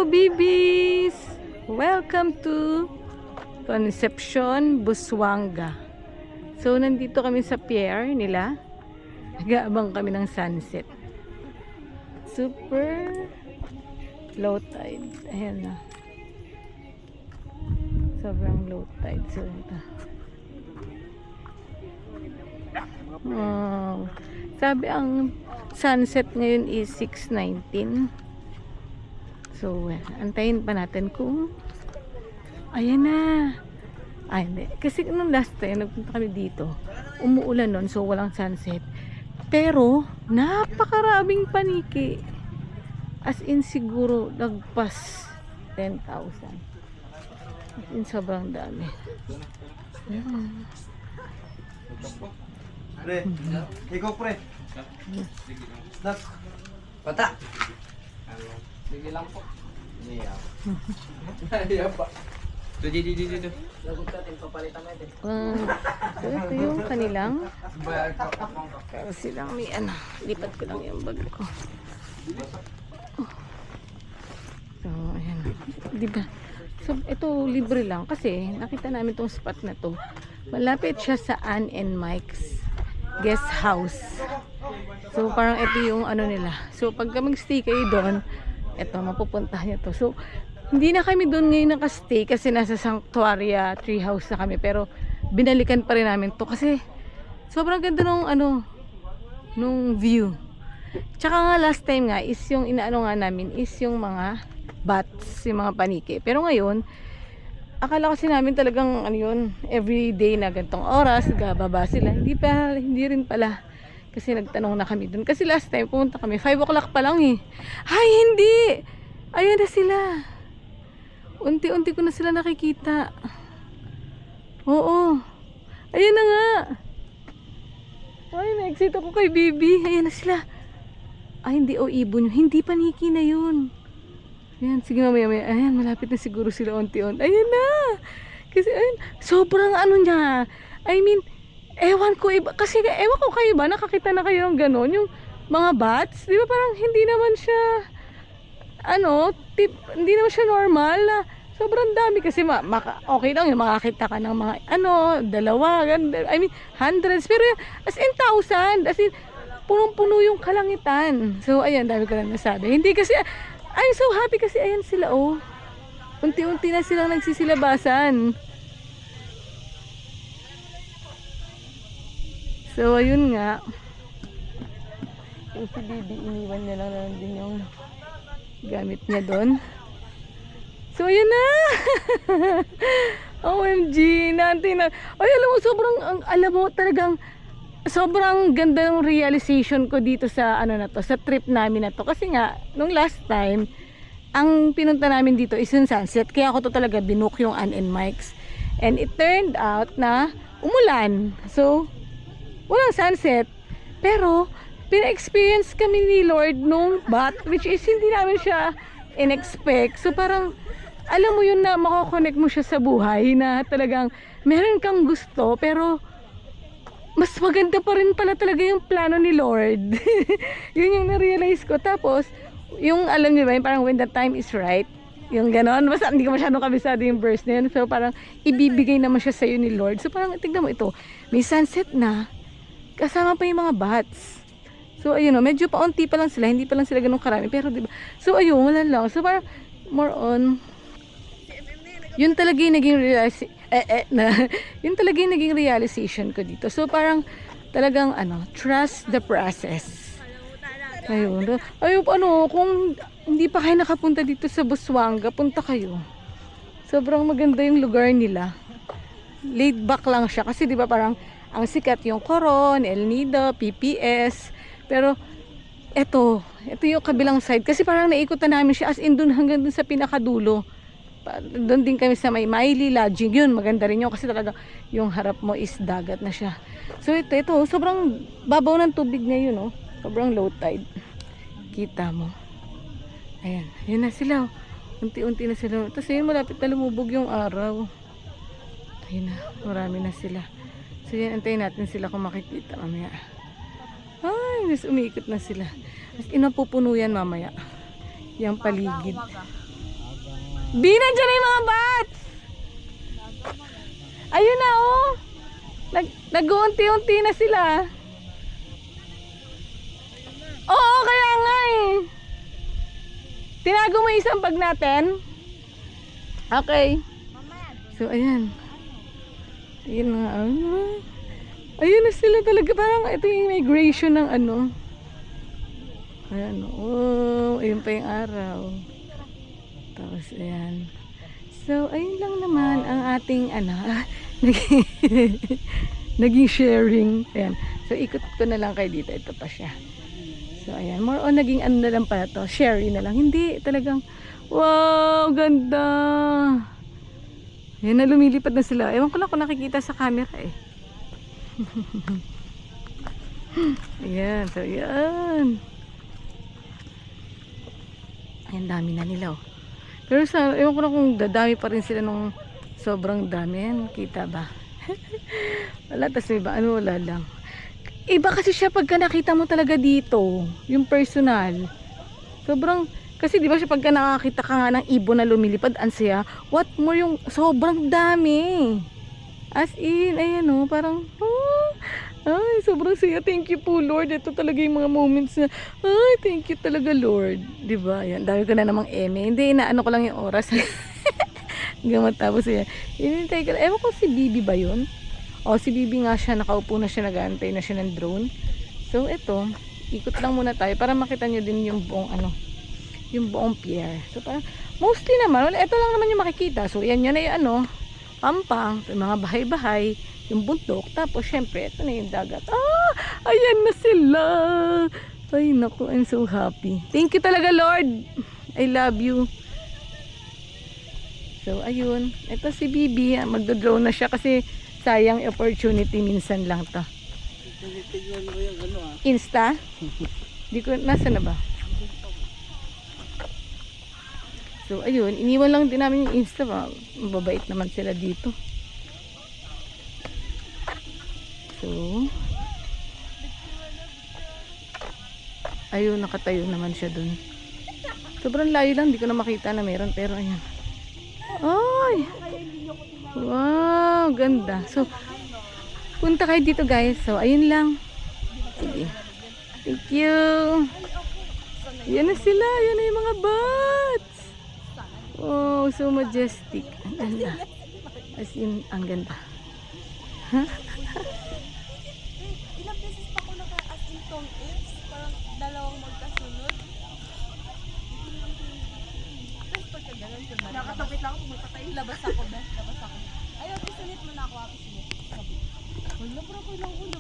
babies! Welcome to Concepcion, Busuanga. So, nandito kami sa pier nila. Nag-aabang kami ng sunset. Super low tide. Ayan na. Sobrang low tide. So, ito. Wow. Sabi ang sunset ngayon is 6:19. So, antayin pa natin kung ayan na. Ay, hindi. Kasi nung last time, nagpunta kami dito. Umuulan nun, so walang sunset. Pero, napakaraming paniki. As in, siguro, nagpas 10,000. As in, sobrang dami. Pre, ikaw pre. Snap. Pata. Sige lang po. Iya. Iya pa. Dito. Lagot ka, papalitan mo ito. So, ito yung kanilang. Pero silang may ano. Lipat ko lang yung bag ko. So, ayan. Diba? So, ito libre lang. Kasi, nakita namin tong spot na to. Malapit siya sa Ann and Mike's guest house. So, parang ito yung ano nila. So, pagka mag-stay kayo doon, ito, mapupuntahan nyo to. So, hindi na kami doon ngayon nakastay kasi nasa Sanctuaria Treehouse na kami. Pero, binalikan pa rin namin to kasi sobrang ganda nung ano, nung view. Tsaka nga last time nga is yung inaano nga namin is yung mga bats, yung mga paniki. Pero ngayon, akala kasi namin talagang ano yun, everyday na gantong oras, gababa sila. Hindi rin pala. Kasi nagtanong na kami dun. Kasi last time pumunta kami, 5 o'clock pa lang eh. Ay, hindi! Ayun na sila. Unti-unti ko na sila nakikita. Oo. Ayun na nga. Ay, na-excite ako kay Bibi. Ayun na sila. Ay, hindi o ibon. Hindi paniki na yun. Ayan, sige mamaya. Ayan, malapit na siguro sila unti-unti. Ayan na. Kasi ayun, sobrang ano niya. I mean, ewan ko iba. Kasi ewan ko kayo ba, nakakita na kayo ng ganon. Yung mga bats, di ba parang hindi naman siya, ano, hindi naman siya normal. Sobrang dami kasi okay lang yung makakita ka ng mga, ano, dalawa, I mean, hundreds. Pero as in thousand, as in, punong-puno yung kalangitan. So, ayan, dami ko lang nasabi. Hindi kasi, I'm so happy kasi ayan sila oh. Unti-unti na silang nagsisilabasan. So ayun nga. Yung si Bibi iniwan niya lang din yung gamit niya doon. So ayun na. OMG, natin na. Ay alam mo alam mo talagang sobrang ganda ng realization ko dito sa ano na to, sa trip namin na to. Kasi nga, nung last time, ang pinunta namin dito is yung sunset. Kaya ako to talaga binook yung Ann and Mike's. And it turned out na umulan. So, walang sunset. Pero, pina-experience kami ni Lord nung bat, which is hindi namin siya in-expect. So, parang, alam mo yun na makakonect mo siya sa buhay na talagang meron kang gusto, pero mas maganda pa rin pala talaga yung plano ni Lord. Yun yung na-realize ko. Tapos, yung alam niyo ba, yung parang when the time is right, yung ganon, basta hindi ko masyadong kabisado yung verse na yun. So, parang ibibigay naman siya sa'yo ni Lord. So, parang tignan mo ito, may sunset na, kasama pa yung mga bats. So, ayun o, medyo paunti pa lang sila, hindi pa lang sila ganun karami. Pero, diba? So, ayun, wala lang. So, parang more on, yun talaga yung naging yun talaga yung naging realization ko dito. So parang talagang ano, trust the process. Ayun. Ano, kung hindi pa kayo nakapunta dito sa Busuanga, punta kayo. Sobrang maganda yung lugar nila. Laid back lang siya kasi 'di ba parang ang sikat yung Coron, El Nido, PPS. Pero ito yung kabilang side kasi parang naikutan namin siya as in dun hanggang dun sa pinakadulo. Doon din kami sa may Miley Lodging. Yun, maganda rin yun kasi talaga yung harap mo is dagat na siya. So ito, sobrang babaw ng tubig ngayon, oh. Sobrang low tide. Kita mo. Ayan, yun na sila, oh. Unti-unti na sila. Tapos yun, malapit na lumubog yung araw. Ayun na, marami na sila. So yan, antayin natin sila kung makikita mamaya. Ay, mas umiikot na sila. As in, napupuno yan mamaya. Yung paligid. Bi, nandiyan na yung mga bats! Ayun na, oh! Nag-uunti-unti na sila. Oo, kaya nga eh. Tinago mo yung isang bag natin? Okay. So, ayan. Ayan nga. Ayun na sila talaga. Parang ito yung migration ng ano. Ayan. Oh, ayun pa yung araw. Tapos, ayan. So, ayun lang naman ang ating ano. Naging sharing. Ayan. So, ikot ko na lang kayo dito. Ito pa siya. So, ayan. More on naging ano na lang pala to. Sharing na lang. Hindi. Talagang, wow, ganda. Ayan na, lumilipad na sila. Ewan ko lang kung nakikita sa camera eh. Ayan. So, ayan. Ayan, dami na nila oh. Pero sa, ewan ko na kung dadami pa rin sila nung sobrang dami. Ayan, kita ba? Wala, tas may ba? Ano, wala lang. Iba kasi siya pagka nakita mo talaga dito, yung personal. Sobrang, kasi di ba siya pagka nakakita ka nga ng ibon na lumilipad, ang saya. What more yung sobrang dami. As in, ayan o, parang, ay, sobrang saya. Thank you po, Lord. Ito talaga yung mga moments na, ay, thank you talaga, Lord. Di ba? Ayan, dami ko na namang eme. Hindi, inaano ko lang yung oras. Hanggang matapos yan. Inintay ko. Ewan ko si Bibi ba yun? O, si Bibi nga siya, nakaupo na siya, nag-aantay na siya ng drone. So, ito, ikot lang muna tayo para makita nyo din yung buong, ano, yung buong pier. So, parang, mostly naman, ito lang naman yung makikita. So, yan yun na yung, ano, pampang, yung mga bahay-bahay, yung bundok. Tapos, syempre, ito na yung dagat. Ah, ayan na sila. Ay, naku, I'm so happy. Thank you talaga, Lord. I love you. So, ayun. Ito si Bibi, magdo-drone na siya kasi sayang opportunity minsan lang to. Tignan mo yung ano ah. Insta? Di ko, nasa na ba? So, ayun. Iniwan lang din namin yung Insta ba. Mababait naman sila dito. So, ayun, nakatayo naman siya dun. Sobrang layo lang. Di ko na makita na meron. Pero, ayan. Ay! Wow! Ganda. So, punta kayo dito guys. So, ayun lang. Sige. Thank you. Yan na sila. Yan na yung mga bats. Oh, so majestic. Ang ganda. As in, ang ganda. Ha? Ilang beses pa ako naka-as in tong apes. Parang dalawang magkasunod. Tapos pagka ganun, nakatapit lang ako, magpatay. Labas ako ba? Labas ako. Ayaw, pisunit mo na ako. Pisunit. Sabi, wala, parang kailang ko na.